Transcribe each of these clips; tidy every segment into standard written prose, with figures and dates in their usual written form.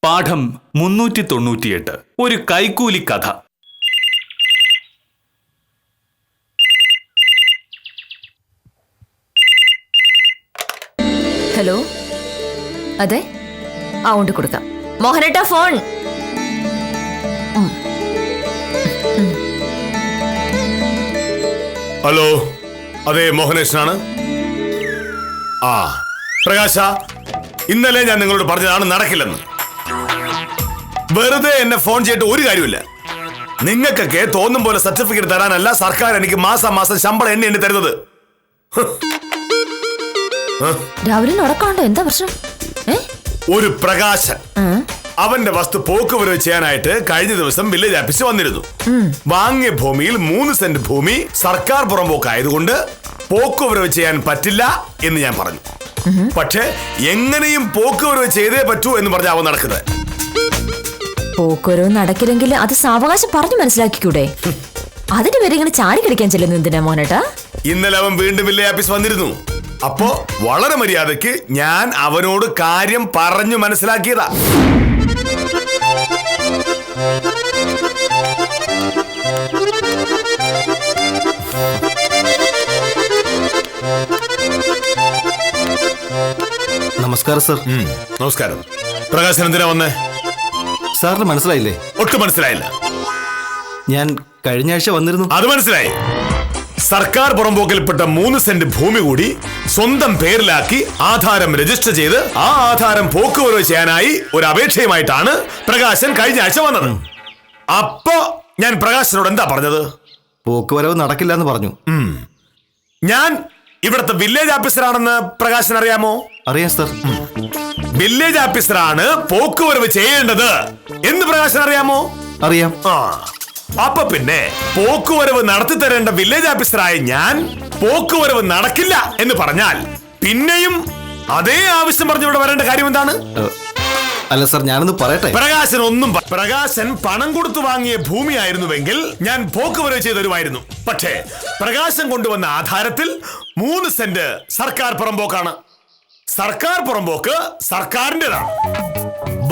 പാഠം 398 ഒരു കൈക്കൂലി കഥ. ഹലോ, അതെ, ഉണ്ട് കൊടുക്കാം. മോഹനേട്ടാ ഫോൺ. ഹലോ, അതെ മോഹനേഷനാണ്. പ്രകാശ, ഇന്നലെ ഞാൻ നിങ്ങളോട് പറഞ്ഞതാണ് നടക്കില്ലെന്ന്. വെറുതെ എന്നെ ഫോൺ ചെയ്തിട്ട് ഒരു കാര്യമില്ല. നിങ്ങൾക്കൊക്കെ തോന്നും പോലെ സർട്ടിഫിക്കറ്റ് തരാനല്ല സർക്കാർ എനിക്ക് മാസം മാസം ശമ്പളം എണ്ണി തരുന്നത്. രാവിലെ നടക്കാണ്ടോ? എന്താ പ്രശ്നം? ഒരു പ്രകാശൻ അവന്റെ വസ്തു പോക്കുവരവ് ചെയ്യാനായിട്ട് കഴിഞ്ഞ ദിവസം വില്ലേജ് ഓഫീസിൽ വന്നിരുന്നു. വാങ്ങിയ ഭൂമിയിൽ 3 സെന്റ് ഭൂമി സർക്കാർ പുറമ്പോക്കായതുകൊണ്ട് പോക്കുവരവ് ചെയ്യാൻ പറ്റില്ല എന്ന് ഞാൻ പറഞ്ഞു. പക്ഷെ എങ്ങനെയും പോക്കുവരവ് ചെയ്തേ പറ്റൂ എന്ന് പറഞ്ഞ അവൻ നടക്കുന്നത്. പോക്കുവരവ് നടക്കില്ലെങ്കിൽ അത് സാവകാശം പറഞ്ഞു മനസ്സിലാക്കിക്കൂടെ? അതിന് പേര് ഇങ്ങനെ ചാടി കളിക്കാൻ ചെല്ലുന്നു എന്തിനാ മോനേട്ടാ? ഇന്നലെ അവൻ വീണ്ടും വില്ലേജ് ഓഫീസ് വന്നിരുന്നു. അപ്പോ വളരെ മര്യാദക്ക് ഞാൻ അവനോട് കാര്യം പറഞ്ഞു മനസ്സിലാക്കിയതാ. നമസ്കാരം സർ. നമസ്കാരം. പ്രകാശൻ എന്തിനാ വന്നേ? സാറിന് മനസ്സിലായില്ലേ? ഒട്ടും മനസ്സിലായില്ല. ഞാൻ കഴിഞ്ഞ ആഴ്ച വന്നിരുന്നു. അത് മനസ്സിലായി. സർക്കാർ പുറമ്പോക്കിൽപ്പെട്ട 3 സെന്റ് ഭൂമി കൂടി സ്വന്തം പേരിലാക്കി ആധാരം രജിസ്റ്റർ ചെയ്ത് ആ ആധാരം പോക്കുവരവ് ചെയ്യാനായി ഒരു അപേക്ഷയുമായിട്ടാണ് പ്രകാശൻ കഴിഞ്ഞ ആഴ്ച വന്നത്. അപ്പോ ഞാൻ പ്രകാശനോട് എന്താ പറഞ്ഞത്? പോക്കുവരവ് നടക്കില്ല എന്ന് പറഞ്ഞു. ഞാൻ ഇവിടുത്തെ വില്ലേജ് ഓഫീസറാണെന്ന് പ്രകാശൻ അറിയാമോ? അറിയാം സർ. വില്ലേജ് ഓഫീസറാണ് പോക്കുവരവ് ചെയ്യേണ്ടത് എന്ന് പ്രകാശൻ അറിയാമോ? അറിയാം. അപ്പൊ പിന്നെ പോക്കുവരവ് നടത്തി തരേണ്ട വില്ലേജ് ഓഫീസറായ ഞാൻ പോക്കുവരവ് നടക്കില്ല എന്ന് പറഞ്ഞാൽ പിന്നെയും അതേ ആവശ്യം പറഞ്ഞു ഇവിടെ വരേണ്ട കാര്യം എന്താണ്? അല്ല സർ, ഞാനൊന്ന് പറയട്ടെ. പ്രകാശൻ പണം കൊടുത്തു വാങ്ങിയ ഭൂമിയായിരുന്നുവെങ്കിൽ ഞാൻ പോക്കുവരവ് ചെയ്തു തരുമായിരുന്നു. പക്ഷേ പ്രകാശൻ കൊണ്ടുവന്ന ആധാരത്തിൽ 3 സെന്റ് സർക്കാർ പുറമ്പോക്കാണ്. സർക്കാർ പുറമ്പോക്ക് സർക്കാരിൻ്റെതാണ്.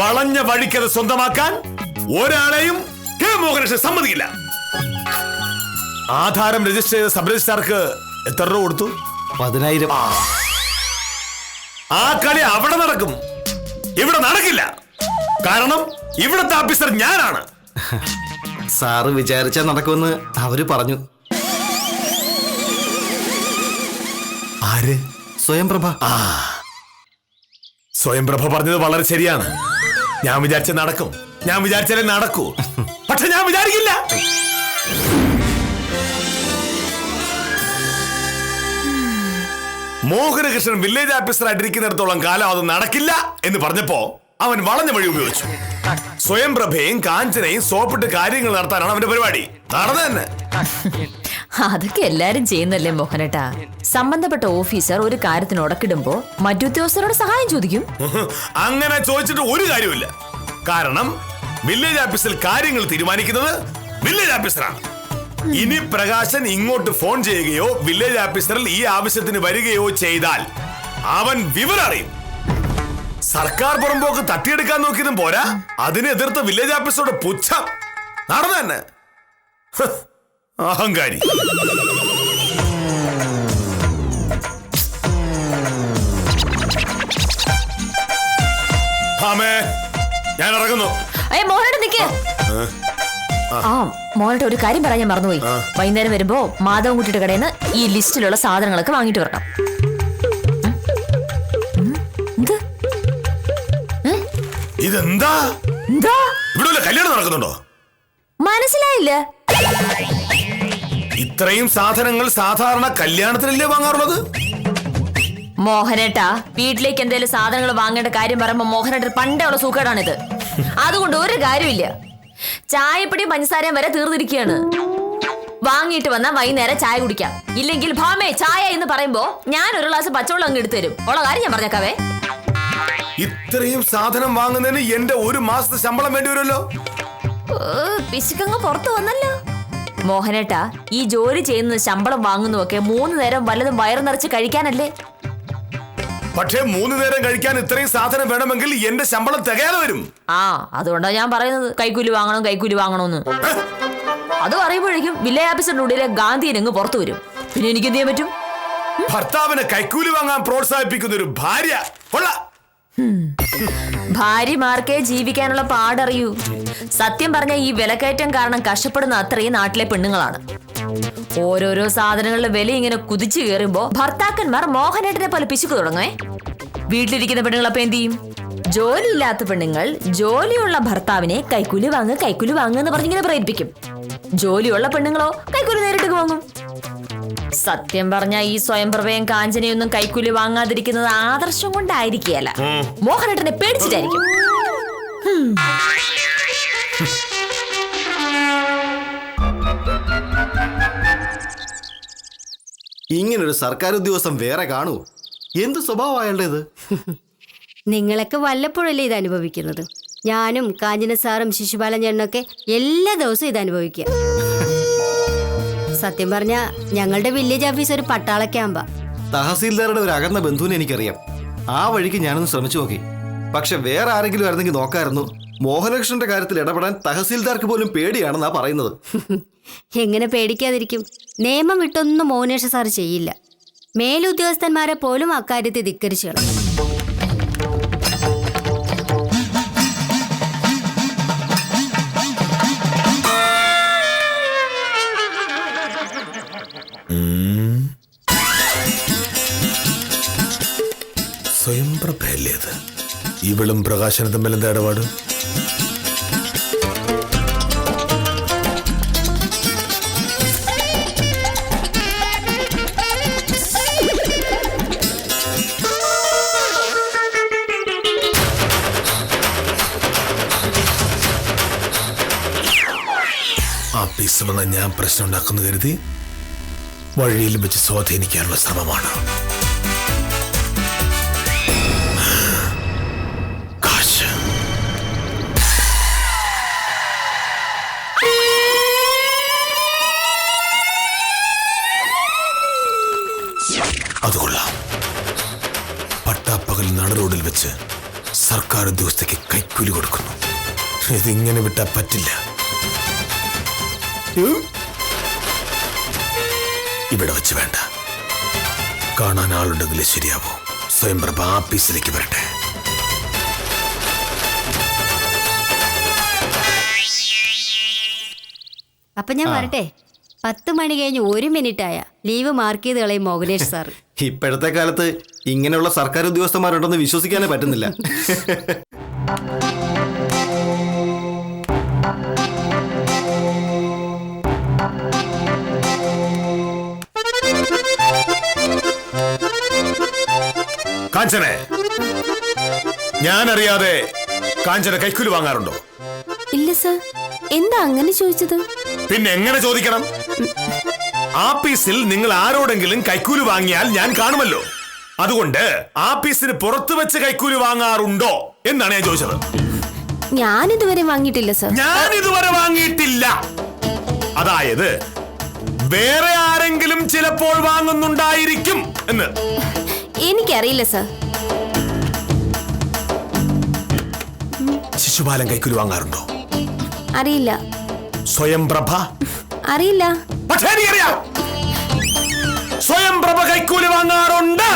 വളഞ്ഞ വഴിക്കത് സ്വന്തമാക്കാൻ ഒരാളെയും മോഹനേഷൻ സമ്മതിക്കില്ല. ആധാരം രജിസ്റ്റർ ചെയ്ത സബ് രജിസ്ട്രാർക്ക് എത്ര രൂപ കൊടുത്തു? 10,000. ആ കളി അവിടെ നടക്കും, ഇവിടെ നടക്കില്ല. കാരണം ഇവിടുത്തെ ഓഫീസർ ഞാനാണ്. സാറ് വിചാരിച്ചാൽ നടക്കുമെന്ന് അവര് പറഞ്ഞു. ആര്? സ്വയംപ്രഭ. സ്വയംപ്രഭ പറഞ്ഞത് വളരെ ശരിയാണ്. ഞാൻ വിചാരിച്ച നടക്കും, ഞാൻ വിചാരിച്ചാലേ നടക്കൂ. പക്ഷെ ഞാൻ വിചാരിക്കില്ല. മോഹനകൃഷ്ണൻ വില്ലേജ് ഓഫീസറായിട്ടിരിക്കുന്നിടത്തോളം കാലം അത് നടക്കില്ല എന്ന് പറഞ്ഞപ്പോ അവൻ വളഞ്ഞ വഴി ഉപയോഗിച്ചു. സ്വയംപ്രഭയും കാഞ്ചനയും സോപ്പിട്ട് കാര്യങ്ങൾ നടത്താനാണ് അവന്റെ പരിപാടി. നടന്നു തന്നെ. അതൊക്കെ എല്ലാരും ചെയ്യുന്നല്ലേ മോഹനേട്ടാ? സംബന്ധപ്പെട്ട ഓഫീസർ ഒരു കാര്യത്തിന് ഉടക്കിടുമ്പോ മറ്റുദ്യോഗസ്ഥരോട് സഹായം ചോദിക്കും. അങ്ങനെ ചോദിച്ചിട്ട് ഒരു കാര്യമില്ല. കാരണം വില്ലേജ് ഓഫീസിൽ കാര്യങ്ങൾ തീരുമാനിക്കുന്നത് വില്ലേജ് ഓഫീസറാണ്. ഇനി പ്രകാശൻ ഇങ്ങോട്ട് ഫോൺ ചെയ്യുകയോ വില്ലേജ് ഓഫീസറിൽ ഈ ആവശ്യത്തിന് വരികയോ ചെയ്താൽ അവൻ വിവരം അറിയും. സർക്കാർ പുറമ്പോക്ക് തട്ടിയെടുക്കാൻ നോക്കിയതും പോരാ, അതിനെ എതിർത്ത് വില്ലേജ് ഓഫീസറോട് പുച്ഛം. നടന്നു തന്നെ. അഹങ്കാരി. ഞാൻ ഇറങ്ങുന്നു. മോളുടെ ഒരു കാര്യം പറയാൻ ഞാൻ മറന്നുപോയി. വൈകുന്നേരം വരുമ്പോ മാധവൻകുട്ടിയുടെ കടയിൽ നിന്ന് ഈ ലിസ്റ്റിലുള്ള സാധനങ്ങളൊക്കെ വാങ്ങിട്ട് വരണം. ഇതെന്താ? ഇവിടെ കല്യാണം നടക്കുന്നുണ്ടോ? മനസ്സിലായില്ല. ഇത്രയും സാധനങ്ങൾ സാധാരണ കല്യാണത്തിനല്ലേ വാങ്ങാറുള്ളത്? മോഹനേട്ടാ, വീട്ടിലേക്ക് എന്തെങ്കിലും സാധനങ്ങൾ വാങ്ങേണ്ട കാര്യം പറയുമ്പോ മോഹനേട്ട പണ്ടേ ഉള്ള സൂക്കേടാണിത്. അതുകൊണ്ട് ഒരു കാര്യമില്ല. ചായപ്പൊടിയും പഞ്ചസാരയും വരെ തീർന്നിരിക്കുകയാണ്. വാങ്ങിയിട്ട് വന്നാൽ വൈകുന്നേരം ചായ കുടിക്കാം. ഇല്ലെങ്കിൽ ഭാമേ ചായ എന്ന് പറയുമ്പോ ഞാൻ ഒരു ഗ്ലാസ് പച്ചവെള്ളം അങ്ങ് എടുത്തു തരും. ഉള്ള കാര്യം ഞാൻ പറഞ്ഞേക്കാവേ. ഇത്രയും സാധനം വാങ്ങുന്നതിന് എന്റെ 1 മാസത്തെ ശമ്പളം വേണ്ടി വരുമല്ലോ. പിശുക്കങ്ങ് പുറത്തു വന്നല്ലോ. മോഹനേട്ടാ, ഈ ജോലി ചെയ്യുന്ന ശമ്പളം വാങ്ങുന്നതൊക്കെ 3 നേരം വല്ലതും വയറു നിറച്ച് കഴിക്കാനല്ലേ? പക്ഷേ 3 നേരം കഴിക്കാൻ ഇത്രയും സാധനം വേണമെങ്കിൽ എന്റെ ശമ്പളം തികയാതെ വരും. ആ അതുകൊണ്ടാണ് ഞാൻ പറയുന്നത് കൈക്കൂലി വാങ്ങണമെന്ന്. അത് പറയുമ്പോഴേക്കും വില്ലേജ് ഓഫീസറിന്റെ ഉള്ളിലെ ഗാന്ധിയൻ അങ്ങ് പുറത്തു വരും. പിന്നെ എനിക്ക് എന്ത് ചെയ്യാൻ പറ്റും? ഭർത്താവിനെ കൈക്കൂലി വാങ്ങാൻ പ്രോത്സാഹിപ്പിക്കുന്ന ഒരു ഭാര്യ. ഭാര്യമാർക്കേ ജീവിക്കാനുള്ള പാടറിയൂ. സത്യം പറഞ്ഞ ഈ വിലക്കയറ്റം കാരണം കഷ്ടപ്പെടുന്ന അത്രയും നാട്ടിലെ പെണ്ണുങ്ങളാണ്. ഓരോരോ സാധനങ്ങളുടെ വില ഇങ്ങനെ കുതിച്ചു കയറുമ്പോ ഭർത്താക്കന്മാർ മോഹനേട്ടനെ പോലെ പിശുക്ക് തുടങ്ങേ. വീട്ടിലിരിക്കുന്ന പെണ്ണുങ്ങളപ്പോ എന്ത് ചെയ്യും? ജോലിയില്ലാത്ത പെണ്ണുങ്ങൾ ജോലിയുള്ള ഭർത്താവിനെ കൈക്കൂലി വാങ്ങുന്ന് പറഞ്ഞിങ്ങനെ പ്രേരിപ്പിക്കും. ജോലിയുള്ള പെണ്ണുങ്ങളോ കൈക്കൂലി നേരിട്ട് വാങ്ങും. സത്യം പറഞ്ഞ ഈ സ്വയംപ്രഭയും കാഞ്ചനയൊന്നും കൈക്കൂലി വാങ്ങാതിരിക്കുന്നത് ആദർശം കൊണ്ടായിരിക്കുകയല്ല, മോഹനേട്ടനെ പേടിച്ചിട്ടായിരിക്കും. ഇങ്ങനൊരു സർക്കാർ ഉദ്യോഗസ്ഥൻ വേറെ കാണൂ? എന്ത് സ്വഭാവം അയാളുടേത്? നിങ്ങളൊക്കെ വല്ലപ്പോഴല്ലേ ഇത് അനുഭവിക്കുന്നത്. ഞാനും കാഞ്ചന സാറും ശിശുപാലൻ ചേട്ടനൊക്കെ എല്ലാ ദിവസവും ഇത് അനുഭവിക്കുക. സത്യം പറഞ്ഞ ഞങ്ങളുടെ വില്ലേജ് ഓഫീസ് ഒരു പട്ടാള ക്യാമ്പാ. തഹസീൽദാരുടെ ഒരു അകന്ന ബന്ധുവിനെ എനിക്കറിയാം. ആ വഴിക്ക് ഞാനൊന്ന് ശ്രമിച്ചു നോക്കി. പക്ഷെ വേറെ ആരെങ്കിലും ആയിരുന്നെങ്കിൽ നോക്കായിരുന്നു. മോഹനകൃഷ്ണന്റെ കാര്യത്തിൽ ഇടപെടാൻ തഹസീൽദാർക്ക് പോലും പേടിയാണെന്നാ പറയുന്നത്. എങ്ങനെ പേടിക്കാതിരിക്കും? നിയമം വിട്ടൊന്നും മോഹനേഷ് സാർ ചെയ്യില്ല. മേലുദ്യോഗസ്ഥന്മാരെ പോലും അക്കാര്യത്തിൽ ധിക്കരിച്ചു കളയും. സ്വയംപ്രഭയല്ലേത്? ഇവളും പ്രകാശനും തമ്മിൽ എന്താ ഇടപാട്? ആഫീസിൽ ഞാൻ പ്രശ്നം ഉണ്ടാക്കുന്നു കരുതി വഴിയിൽ വെച്ച് സ്വാധീനിക്കാനുള്ള ശ്രമമാണ്. അതുകൊള്ളാം. പട്ടാപ്പകൽ നടുറോഡിൽ വെച്ച് സർക്കാർ ഉദ്യോഗസ്ഥയ്ക്ക് കൈക്കൂലി കൊടുക്കുന്നു. ഇതിങ്ങനെ വിട്ടാ പറ്റില്ല. ഇവിടെ വെച്ച് വേണ്ട. കാണാൻ ആളുണ്ടെങ്കിൽ ശരിയാവോ? സ്വയംപ്രഭ ആഫീസിലേക്ക് വരട്ടെ. അപ്പൊ ഞാൻ വരട്ടെ. 10 മണി കഴിഞ്ഞ് 1 മിനിറ്റ് ആയ ലീവ് മാർക്ക് ചെയ്ത് കളയും മോഹനേഷ് സാർ. ഇപ്പോഴത്തെ കാലത്ത് ഇങ്ങനെയുള്ള സർക്കാർ ഉദ്യോഗസ്ഥന്മാരുണ്ടെന്ന് വിശ്വസിക്കാനേ പറ്റുന്നില്ല. കാഞ്ചനെ, ഞാനറിയാതെ കാഞ്ചന കൈക്കൂലി വാങ്ങാറുണ്ടോ? ഇല്ല സാർ. എന്താ അങ്ങനെ ചോദിച്ചത്? പിന്നെ എങ്ങനെ ചോദിക്കണം? ആഫീസിൽ നിങ്ങൾ ആരോടെങ്കിലും കൈക്കൂലി വാങ്ങിയാൽ ഞാൻ കാണുമല്ലോ. അതുകൊണ്ട് ആഫീസിന് പുറത്തു വെച്ച് കൈക്കൂലി വാങ്ങാറുണ്ടോ എന്നാണ് ഞാൻ ചോദിച്ചത്. ഞാൻ ഇതുവരെ വാങ്ങിയിട്ടില്ല സാർ. ഞാൻ ഇതുവരെ വാങ്ങിയിട്ടില്ല. അതായത് വേറെ ആരെങ്കിലും ചിലപ്പോൾ വാങ്ങുന്നുണ്ടായിരിക്കും എന്ന്. എനിക്കറിയില്ല സാർ. ശിശുപാലൻ കൈക്കൂലി വാങ്ങാറുണ്ടോ? അറിയില്ല. സ്വയംപ്രഭ? അറിയില്ല. പക്ഷേ എനിക്കറിയാം. സ്വയംപ്രഭ കൈക്കൂലി വാങ്ങാറുണ്ട്.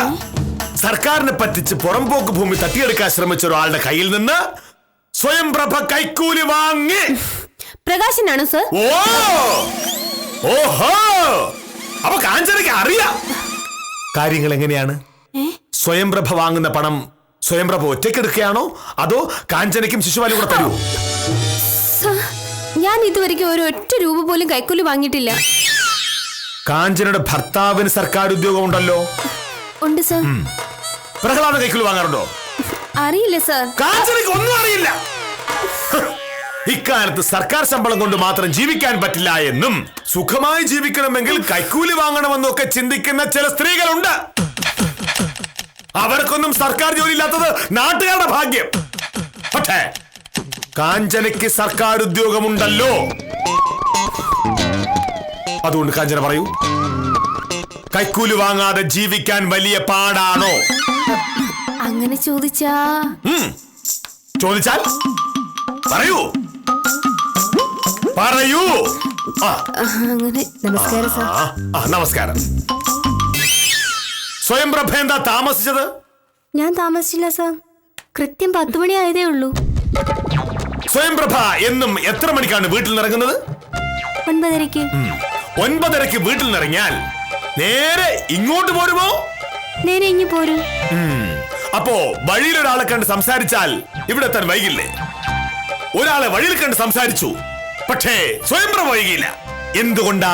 സർക്കാരിനെ പറ്റിച്ച് പുറംപോക്ക് ഭൂമി തട്ടിയെടുക്കാൻ ശ്രമിച്ച ഒരാളുടെ കയ്യിൽ നിന്ന് സ്വയംപ്രഭ കൈക്കൂലി വാങ്ങി. പ്രകാശനാണോ സാർ? ഓഹോ, അപ്പൊ കാഞ്ചനയ്ക്ക് അറിയാം കാര്യങ്ങൾ എങ്ങനെയാണ്. സ്വയംപ്രഭ വാങ്ങുന്ന പണം സ്വയംപ്രഭ ഒറ്റയ്ക്കെടുക്കുകയാണോ അതോ കാഞ്ചനയ്ക്കും ശിശുപാലും കൂടെ തരുമോ? ഞാൻ ഇതുവരെയ്ക്കും ഒരു ഒറ്റ രൂപ പോലും കൈക്കൂലി വാങ്ങിയിട്ടില്ല. കാഞ്ചനയുടെ ഭർത്താവിന് സർക്കാർ ഉദ്യോഗം ഉണ്ടല്ലോ. ഉണ്ട് സാർ. പ്രഹ്ലാദ കൈക്കൂലി വാങ്ങാറുണ്ടോ? അറിയില്ല സാർ. കാഞ്ചനയ്ക്ക് ഒന്നും അറിയില്ല. ഇക്കാലത്ത് സർക്കാർ ശമ്പളം കൊണ്ട് മാത്രം ജീവിക്കാൻ പറ്റില്ല എന്നും സുഖമായി ജീവിക്കണമെങ്കിൽ കൈക്കൂലി വാങ്ങണമെന്നൊക്കെ ചിന്തിക്കുന്ന ചില സ്ത്രീകളുണ്ട്. അവർക്കൊന്നും സർക്കാർ ജോലി ഇല്ലാത്തത് നാട്ടുകാരുടെ ഭാഗ്യം. പക്ഷേ കാഞ്ചനയ്ക്ക് സർക്കാർ ഉദ്യോഗമുണ്ടല്ലോ. അതുകൊണ്ട് കാഞ്ചന പറയൂ, കൈക്കൂലി വാങ്ങാതെ ജീവിക്കാൻ വലിയ പാടാണോ? അങ്ങനെ ചോദിച്ചാ ചോദിച്ചാൽ പറയൂ പറയൂ. അങ്ങനെ നമസ്കാരം സാർ. നമസ്കാരം. സ്വയംപ്രഭ എന്താ താമസിച്ചത്? ഞാൻ താമസിച്ചില്ല സാർ, കൃത്യം 10 മണി ആയതേ ഉള്ളൂ. സ്വയംപ്രഭ എന്നും എത്ര മണിക്കാണ് വീട്ടിൽ നിന്ന് ഇറങ്ങുന്നത്? 9:30. 9:30 വീട്ടിൽ നിന്ന് ഇറങ്ങിയാൽ നേരെ ഇങ്ങോട്ട് പോരുമോ? നേരെ ഇങ്ങി പോരും. അപ്പോ വഴിയിൽ ഒരാളെ കണ്ട് സംസാരിച്ചാൽ ഇവിടെ എത്താൻ വൈകില്ലേ? ഒരാളെ വഴിയിൽ കണ്ട് സംസാരിച്ചു, പക്ഷേ സ്വയംപ്രഭ വൈകിയില്ല. എന്തുകൊണ്ടാ?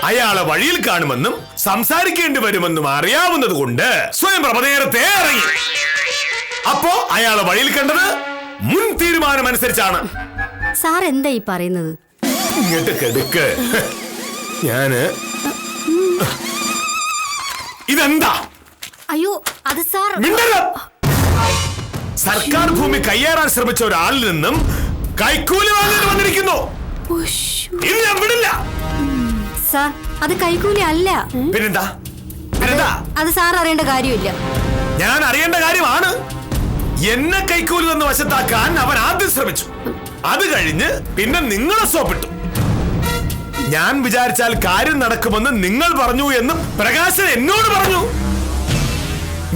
അയാളെ വഴിയിൽ കാണുമെന്നും സംസാരിക്കേണ്ടി വരുമെന്നും അറിയാവുന്നത് കൊണ്ട് സ്വയംപ്രഭ നേരത്തെ ഇറങ്ങി. അപ്പോ അയാളെ വഴിയിൽ കണ്ടത് മുൻ തീരുമാനം അനുസരിച്ചാണ്. സാർ എന്താ ഈ പറയുന്നത്? ഇങ്ങോട്ട് കെടുക്ക്. ഇതെന്താ? അയ്യോ അത് സാർ. മിണ്ടരുത്. സർക്കാർ ഭൂമി കയ്യേറാൻ ശ്രമിച്ച ഒരാളിൽ നിന്നും കൈക്കൂലി വാങ്ങാൻ വന്നിരിക്കുന്നു. ഇത് ഞാൻ വിടില്ല. സാർ അത് കൈക്കൂലി അല്ല. പിന്നെന്താ? അത് സാർ അറിയേണ്ട കാര്യമില്ല. ഞാൻ അറിയേണ്ട കാര്യമാണ്. എന്നെ കൈക്കൂലി നിന്ന് വശത്താക്കാൻ അവൻ ആദ്യം ശ്രമിച്ചു. അത് കഴിഞ്ഞ് പിന്നെ നിങ്ങളെ സോപ്പിട്ടു. ഞാൻ വിചാരിച്ചാൽ കാര്യം നടക്കുമെന്ന് നിങ്ങൾ പറഞ്ഞു എന്ന് പ്രകാശൻ എന്നോട് പറഞ്ഞു.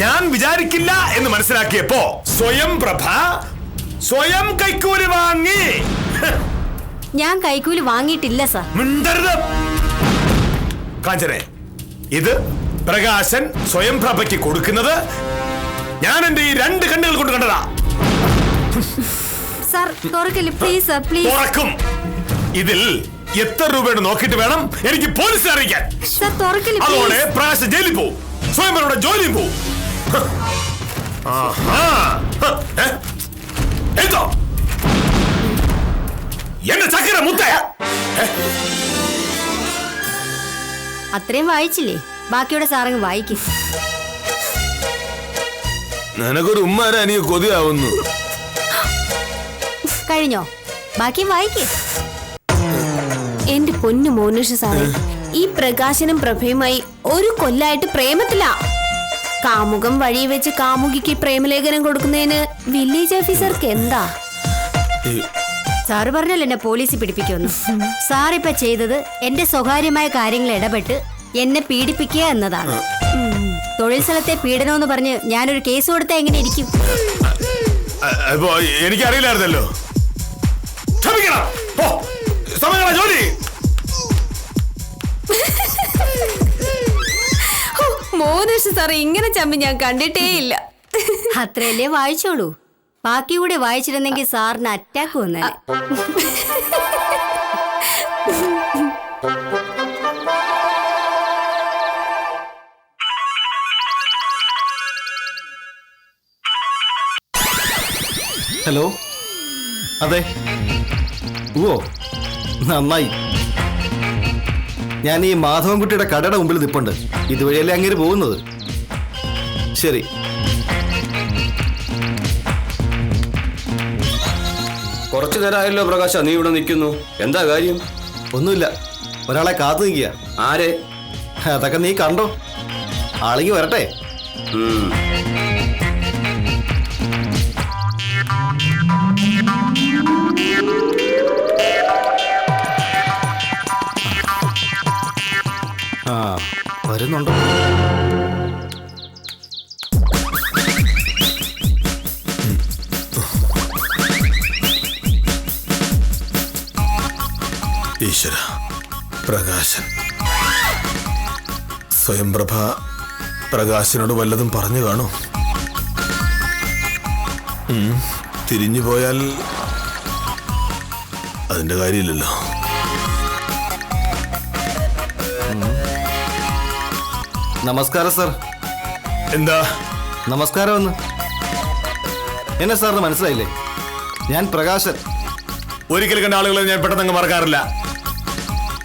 ഞാൻ വിചാരിക്കില്ല എന്ന് മനസ്സിലാക്കിയപ്പോ സ്വയംപ്രഭ സ്വയം കൈക്കൂലി വാങ്ങി. ഞാൻ കൈക്കൂലി വാങ്ങിയിട്ടില്ല സാർ. മിണ്ടരുത്. കാഞ്ചനെ, ഇത് പ്രകാശൻ സ്വയംപ്രഭയ്ക്ക് കൊടുക്കുന്നത് ഞാൻ എന്റെ ഈ 2 കണ്ണുകൾ കൊണ്ട് കണ്ടതാ. സാർ തുറക്കല്ലേ പ്ലീസ് സാർ, പ്ലീസ്. തുറക്കും. ഇതിൽ എത്ര രൂപയാണ് നോക്കിയിട്ട് വേണം എനിക്ക് പോലീസിനെ അറിയിക്കാൻ. സാർ തുറക്കല്ലേ അതോടെ പ്ലീസ്. പ്രകാശൻ ജയിലിൽ പോവും, സ്വയംപ്രഭയുടെ ജോലിയും പോവും. എന്തോ എന്റെ ചക്കര മുത്ത. അത്രയും വായിച്ചില്ലേ? ബാക്കിയുടെ സാറങ്ങ് വായിക്കും. നിനക്കൊരു ഉമ്മാരാ എനിക്ക് കൊതിയാവുന്നു. കഴിഞ്ഞോ? ബാക്കി വായിക്കേ. എന്റെ പൊന്നു മോനേഷ് സാറേ, ഈ പ്രകാശനും പ്രഭയുമായി 1 കൊല്ലായിട്ട് പ്രേമത്തിലാ. കാമുകം വഴി വെച്ച് കാമുകിക്ക് പ്രേമലേഖനം കൊടുക്കുന്നതിന് വില്ലേജ് ഓഫീസർക്ക് എന്താ? സാറ് പറഞ്ഞല്ലോ എന്നെ പോലീസിൽ പിടിപ്പിക്കുമെന്ന്. സാർ ഇപ്പൊ ചെയ്തത് എന്റെ സ്വകാര്യമായ കാര്യങ്ങൾ ഇടപെട്ട് എന്നെ പീഡിപ്പിക്കുക എന്നതാണ്. തൊഴിൽ സ്ഥലത്തെ പീഡനമെന്ന് പറഞ്ഞ് ഞാനൊരു കേസ് കൊടുത്താൽ എങ്ങനെ ഇരിക്കും? എനിക്കറിയില്ലായിരുന്നല്ലോ. ജോലി മോനേഷ് സാറേ, ഇങ്ങനെ ചമ്മി ഞാൻ കണ്ടിട്ടേ ഇല്ല. അത്രയല്ലേ വായിച്ചോളൂ. ബാക്കി കൂടെ വായിച്ചിരുന്നെങ്കിൽ സാറിന് അറ്റാക്ക് വന്നേനെ. ഹലോ, അതെ. ഓ നന്നായി. ഞാൻ ഈ മാധവൻകുട്ടിയുടെ കടയുടെ മുമ്പിൽ നിൽപ്പുണ്ട്. ഇതുവഴിയല്ലേ അങ്ങനെ പോകുന്നത്? ശരി. കുറച്ചു നേരമായല്ലോ പ്രകാശ, നീ ഇവിടെ നിൽക്കുന്നു. എന്താ കാര്യം? ഒന്നുമില്ല, ഒരാളെ കാത്തു നിൽക്കുക. ആരെ? അതൊക്കെ നീ കണ്ടോ. ആളെങ്കിൽ വരട്ടെ. ആ വരുന്നുണ്ടോ? ഈശ്വര, പ്രകാശൻ. സ്വയംപ്രഭ പ്രകാശനോട് വല്ലതും പറഞ്ഞു കാണോ? തിരിഞ്ഞു പോയാൽ അതിന്റെ കാര്യമില്ലല്ലോ. നമസ്കാരം സാർ. എന്താ നമസ്കാരം എന്ന് എന്നെ സാറിന് മനസ്സിലായില്ലേ? ഞാൻ പ്രകാശൻ. ഒരിക്കൽ കണ്ട ആളുകളെ ഞാൻ പെട്ടെന്ന് മറക്കാറില്ല.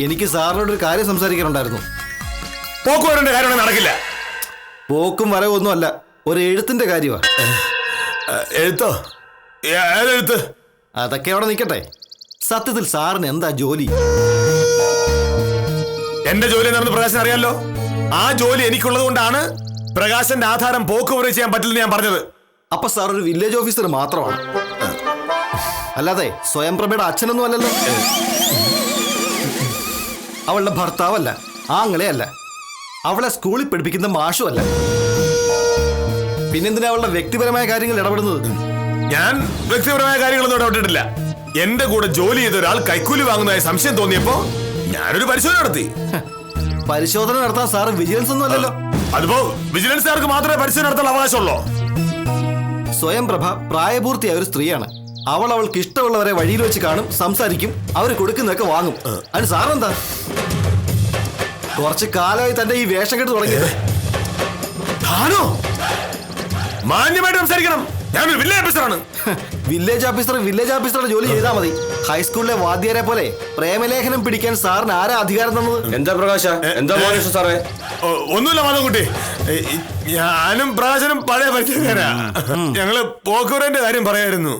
എനിക്ക് സാറിനോടൊരു കാര്യം സംസാരിക്കാനുണ്ടായിരുന്നു. പോക്കുവരന്റെ കാര്യം നടക്കില്ല. പോക്കും വരവൊന്നും അല്ല, ഒരു എഴുത്തിന്റെ കാര്യമാണ്. എഴുത്തോ? ഏതെഴുത്ത്? അതൊക്കെ അവിടെ നിൽക്കട്ടെ. സത്യത്തിൽ സാറിന് എന്താ ജോലി? എന്റെ ജോലി എന്താണെന്ന് പ്രകാശൻ അറിയാലോ. ആ ജോലി എനിക്കുള്ളത് കൊണ്ടാണ് പ്രകാശന്റെ ആധാരം പോക്കുവരവ് ചെയ്യാൻ പറ്റില്ലെന്ന് ഞാൻ പറഞ്ഞത്. അപ്പൊ സാർ ഒരു വില്ലേജ് ഓഫീസർ മാത്രമാണ്, അല്ലാതെ സ്വയംപ്രഭയുടെ അച്ഛനൊന്നും അല്ലല്ലോ. അവളുടെ ഭർത്താവല്ല, ആങ്ങളെയല്ല, അവളെ സ്കൂളിൽ പഠിപ്പിക്കുന്ന മാഷുമല്ല. പിന്നെന്തിനാ അവളുടെ വ്യക്തിപരമായ കാര്യങ്ങൾ ഇടപെടുന്നത്? ഞാൻ വ്യക്തിപരമായ കാര്യങ്ങളൊന്നും ഇടപെട്ടിട്ടില്ല. എന്റെ കൂടെ ജോലി ചെയ്ത ഒരാൾ കൈക്കൂലി വാങ്ങുന്നതായി സംശയം തോന്നിയപ്പോ ഞാനൊരു പരിശോധന നടത്തി. പരിശോധന നടത്താൻ സാറ് വിജിലൻസ് ഒന്നും അല്ലല്ലോ. അതിപ്പോ വിജിലൻസുകാർക്ക് മാത്രമേ പരിശോധന നടത്താൻ അവകാശമുള്ളൂ. സ്വയംപ്രഭ പ്രായപൂർത്തിയായ ഒരു സ്ത്രീയാണ്. അവൾക്ക് ഇഷ്ടമുള്ളവരെ വഴിയിൽ വെച്ച് കാണും, സംസാരിക്കും, അവർ കൊടുക്കുന്നതൊക്കെ വാങ്ങും. അതിന് സാറെന്താ? കുറച്ച് കാലമായി തന്റെ ഈ വേഷം കെട്ട് തുടങ്ങിയത്. താനോ? മാന്യമായിട്ട് സംസാരിക്കണം. ഞാനൊരു വില്ലേജ് ഓഫീസറാണ്. വില്ലേജ് ഓഫീസറുടെ ജോലി ചെയ്താൽ മതി. ഹൈസ്കൂളിലെ വാദ്യാരെ പോലെ പ്രേമലേഖനം പിടിക്കാൻ സാറിന് ആരാ അധികാരം തന്നത്? എന്താ പ്രകാശ, എന്താ മോഹനകൃഷ്ണൻ സാറേ? ഒന്നുമില്ല മാധവൻകുട്ടി, ഞാനും പ്രകാശനും പഴയ പരിചയക്കാരാ. ഞങ്ങള് പോക്കുവരന്റെ കാര്യം പറയായിരുന്നു.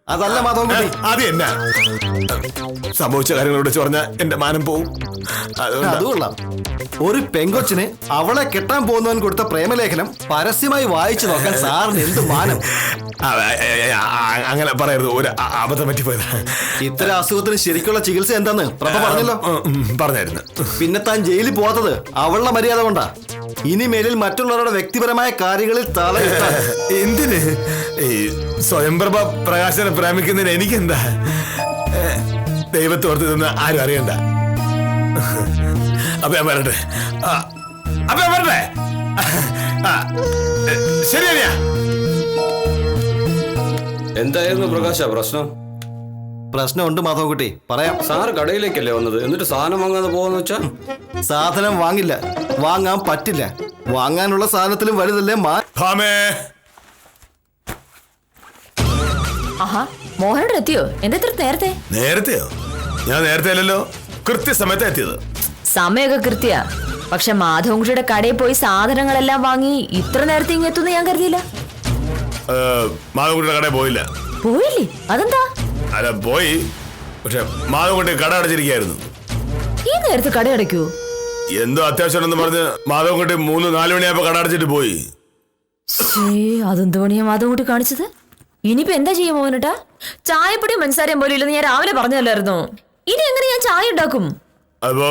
അതല്ല മാധവൻകുട്ടി, അത് എന്നാ സംഭവിച്ച കാര്യങ്ങളോട് പറഞ്ഞാൽ എന്റെ മാനം പോവും. അതുകൊള്ള ഒരു പെങ്കൊച്ചിന് അവളെ കെട്ടാൻ പോകുന്നവൻ കൊടുത്ത പ്രേമലേഖനം പരസ്യമായി വായിച്ചു നോക്കാൻ സാറിന് എന്ത് മാനം? അങ്ങനെ പറയരുത്, ഒരു അബദ്ധം പറ്റിപ്പോയത്. ഇത്തരം അസുഖത്തിന് ശരിക്കുള്ള ചികിത്സ എന്താന്ന് പ്രഭ പറഞ്ഞല്ലോ. പറഞ്ഞായിരുന്നു. പിന്നെ താൻ ജയിലിൽ പോകാത്തത് അവളുടെ മര്യാദ കൊണ്ടാ. ഇനി മേലിൽ മറ്റുള്ളവരുടെ വ്യക്തിപരമായ കാര്യങ്ങളിൽ തലയിട്ടാൽ എന്തിന്? ഈ സ്വയംപ്രഭ പ്രകാശനെ പ്രേമിക്കുന്നതിന് എനിക്കെന്താ? ദൈവത്തോർത്ത് നിന്ന് ആരും അറിയണ്ട. അപ്പൊ ഞാൻ വരട്ടെ. ശരിയാ. എന്തായിരുന്നു പ്രകാശ പ്രശ്നം? പ്രശ്നമുണ്ട് മാധവൻകുട്ടി, പറയാം. സാർ കടയിലേക്കല്ലേ വന്നത്, എന്നിട്ട് സാധനം വാങ്ങാതെ പോവാന്ന് വെച്ചാ? സാധനം വാങ്ങില്ല, വാങ്ങാൻ പറ്റില്ല. വാങ്ങാനുള്ള സാധനത്തിലും വലുതല്ലേ ആഹാ, മോഹനോട് എത്തിയോ? എന്താ ഇത്ര നേരത്തെ? നേരത്തെയോ? ഞാൻ നേരത്തെ അല്ലല്ലോ, കൃത്യസമയത്ത് എത്തിയത്. സമയമൊക്കെ കൃത്യ. പക്ഷെ മാധവൻകുട്ടിയുടെ കടയിൽ പോയി സാധനങ്ങളെല്ലാം വാങ്ങി ഇത്ര നേരത്തെ ഇങ്ങ് എത്തുന്ന ഞാൻ കരുതിയില്ല. മാധവൻകുട്ടിയുടെ കടയിൽ പോയില്ല. പോയില്ലേ? അതെന്താ? അല്ല, പോയി, പക്ഷെ മാധവൻകുട്ടി കട അടച്ചിരിക്കായിരുന്നു. ഈ നേരത്തെ കട അടയ്ക്കൂ? എന്തോ അത്യാവശ്യം പറഞ്ഞ് മാധവൻകുട്ടി 3-4 മണിയായപ്പോ കട അടച്ചിട്ട് പോയി. അതെന്ത് പണിയാ മാധവൻകുട്ടി കാണിച്ചത്? ഇനിയിപ്പോ എന്താ ചെയ്യാ മോഹനട്ടാ? ചായപ്പൊടിയും പഞ്ചസാരയും പോലും ഇല്ലെന്ന് ഞാൻ രാവിലെ പറഞ്ഞല്ലായിരുന്നോ? ഇനി എങ്ങനെ ഞാൻ ചായ ഉണ്ടാക്കും? അപ്പൊ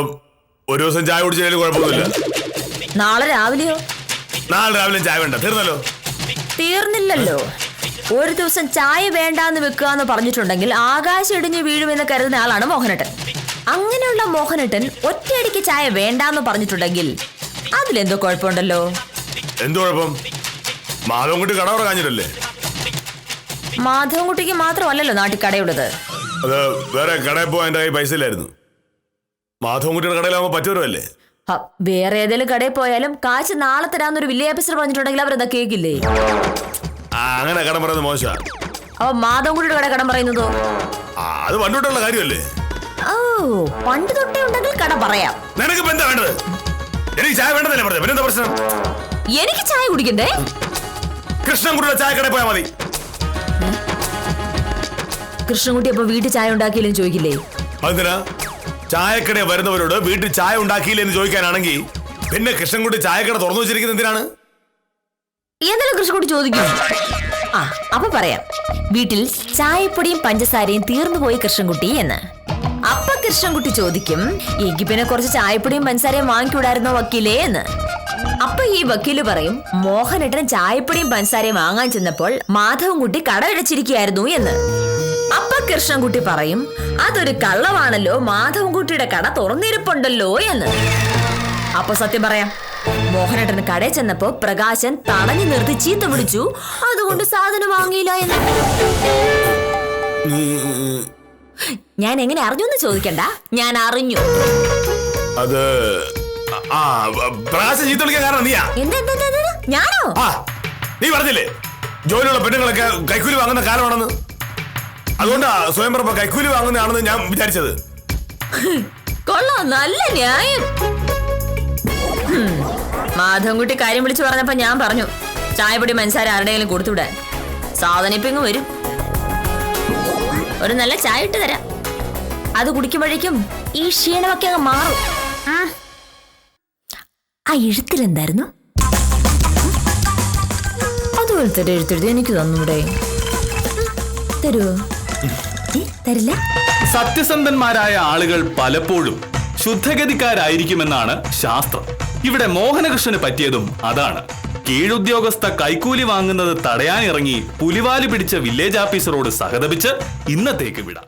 ഒരു ദിവസം ചായ കുടിച്ചാലും കുഴപ്പമൊന്നുമില്ല. നാളെ രാവിലെയോ? നാളെ രാവിലെ ചായ വേണ്ട, തീർന്നല്ലോ. തീർന്നില്ലല്ലോ. ഒരു ദിവസം ചായ വേണ്ടാന്ന് വെക്കുക പറഞ്ഞിട്ടുണ്ടെങ്കിൽ ആകാശം ഇടിഞ്ഞ് വീഴുമെന്ന് കരുതുന്ന ആളാണ് മോഹനട്ടൻ. അങ്ങനെയുള്ള മോഹനട്ടൻ ഒറ്റയടിക്ക് ചായ വേണ്ടാന്ന് പറഞ്ഞിട്ടുണ്ടെങ്കിൽ അതിലെന്തോ കുഴപ്പമുണ്ടല്ലോ. എന്ത് കുഴപ്പം? മാധവൻകുട്ടി കട ഉറങ്ങാഞ്ഞിട്ടല്ലേ? മാധവൻകുട്ടിക്ക് മാത്രമല്ലല്ലോ നാട്ടിൽ കടയുള്ളത്. അത് വേറെ കടയിൽ പോകാൻ എന്റെ കയ്യിൽ പൈസ ഇല്ലായിരുന്നു. മാധവൻകുട്ടിയുടെ കടയിലാവുമ്പോ പറ്റുമല്ലേ? വേറെ ഏതെങ്കിലും കടയിൽ പോയാലും കാശ് നാളെ തരാന്നൊരു വില്ലേജ് ഓഫീസർ പറഞ്ഞിട്ടുണ്ടെങ്കിൽ അവരെന്താ കേക്കില്ലേ? അങ്ങനെ കടം പറയുന്നത് മോശം. അപ്പൊ മാധവൻകുട്ടിയുടെ കട കടം പറയുന്നതോ? അത് പണ്ടുള്ള കാര്യമല്ലേ? ഓ, പണ്ട് തൊട്ടേ ഉണ്ടെങ്കിൽ കട പറയാം. നിനക്ക് എന്താ വേണ്ടത്? എനിക്ക് ചായ വേണ്ടതല്ലേ പറഞ്ഞത്, പിന്നെന്താ പ്രശ്നം? എനിക്ക് ചായ കുടിക്കണ്ടേ? കൃഷ്ണൻകുട്ടിയുടെ ചായക്കടയിൽ പോയാൽ മതി. കൃഷ്ണൻകുട്ടി അപ്പൊ വീട്ടിൽ ചായ ഉണ്ടാക്കിയില്ലെന്ന് ചോദിക്കില്ലേ? അതെന്തിനാ? ചായക്കടയിൽ വരുന്നവരോട് വീട്ടിൽ ചായ ഉണ്ടാക്കിയില്ലെന്ന് ചോദിക്കാനാണെങ്കിൽ പിന്നെ കൃഷ്ണൻകുട്ടി ചായക്കട തുറന്നു വെച്ചിരിക്കുന്നത് എന്തിനാണ്? എന്തായാലും കൃഷ്ണൻകുട്ടി ചോദിക്കും. അപ്പൊ പറയാം, വീട്ടിൽ ചായപ്പൊടിയും പഞ്ചസാരയും തീർന്നുപോയി കൃഷ്ണൻകുട്ടി എന്ന്. അപ്പൊ കൃഷ്ണൻകുട്ടി ചോദിക്കും, എനിക്ക് പിന്നെ കുറച്ച് ചായപ്പൊടിയും പഞ്ചസാരയും വാങ്ങിക്കൂടായിരുന്നോ വക്കീലേ എന്ന്. അപ്പൊ ഈ വക്കീല് പറയും, മോഹനേട്ടൻ ചായപ്പൊടിയും പഞ്ചസാരയും വാങ്ങാൻ ചെന്നപ്പോൾ മാധവൻകുട്ടി കട അടച്ചിരിക്കുകയായിരുന്നു എന്ന്. അപ്പൊ കൃഷ്ണൻകുട്ടി പറയും, അതൊരു കള്ളമാണല്ലോ, മാധവൻകുട്ടിയുടെ കട തുറന്നിരിപ്പുണ്ടല്ലോ എന്ന്. അപ്പൊ സത്യം പറയാം, മോഹനേട്ടന് കടയിൽ ചെന്നപ്പോ പ്രകാശൻ തടഞ്ഞു നിർത്തി ചീത്ത വിളിച്ചു, അതുകൊണ്ട് സാധനം വാങ്ങിയില്ല എന്ന്. ഞാൻ എങ്ങനെ അറിഞ്ഞു എന്ന് ചോദിക്കണ്ട, ഞാൻ അറിഞ്ഞു. അത് പ്രകാശൻ ചീത്ത വിളിക്കാൻ കാരണം നീയാ. ഞാനോ? നീ പറഞ്ഞില്ലേ ജോലിയുള്ള പെണ്ണുങ്ങളൊക്കെ കൈക്കൂലി വാങ്ങുന്ന കാലമാണെന്ന്? അതുകൊണ്ടാ സ്വയംപ്രഭ കൈക്കൂലി വാങ്ങുന്നതാണെന്ന് ഞാൻ വിചാരിച്ചത്. കൊള്ളാം, നല്ല ന്യായം. മാധവൻകുട്ടി കാര്യം വിളിച്ചു പറഞ്ഞപ്പോ ഞാൻ പറഞ്ഞു, ചായപ്പൊടി മനസ്സാര ആരുടെയെങ്കിലും കൊടുത്തുവിടാൻ. സാധനം ഇപ്പൊ ഇങ്ങ് വരും. ഒരു നല്ല ചായ ഇട്ട് തരാം. അത് കുടിക്കുമ്പോഴേക്കും ഈ ക്ഷീണമൊക്കെ അങ്ങ് മാറും. ആ എഴുത്തിലെന്തായിരുന്നു? അത് ഇതുപോലത്തെ എഴുത്തെഴുതി എനിക്ക് തന്നൂടെ? തരുവോ? തരില്ല. സത്യസന്ധന്മാരായ ആളുകൾ പലപ്പോഴും ശുദ്ധഗതിക്കാരായിരിക്കുമെന്നാണ് ശാസ്ത്രം. ഇവിടെ മോഹനകൃഷ്ണന് പറ്റിയതും അതാണ്. കീഴുദ്യോഗസ്ഥ കൈക്കൂലി വാങ്ങുന്നത് തടയാനിറങ്ങി പുലിവാല് പിടിച്ച വില്ലേജ് ഓഫീസറോട് സഹതപിച്ച് ഇന്നത്തേക്ക് വിടാം.